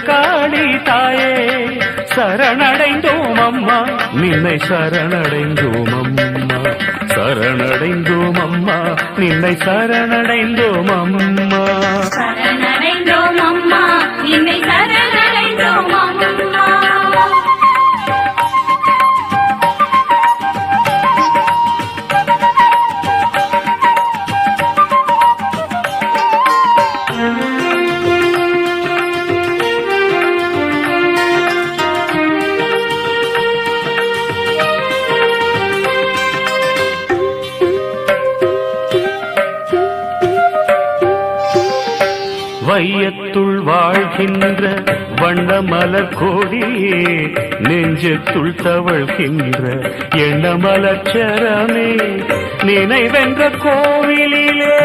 பத்ரகாளி தாயே சரணடைந்தோம் அம்மா நின்னை சரணடைந்தோம் அம்மா சரணடைந்தோம் அம்மா நின்னை சரணடைந்தோம் அம்மா சரணடைந்தோம் அம்மா நின்னை சரணடைந்தோம் அம்மா வையத்துள் வாழ்கின்ற வண்ணமலர் கோடியே நெஞ்சத்துள் தவழ்கின்ற எண்ணமலச்சரமே நினைவென்ற கோவிலிலே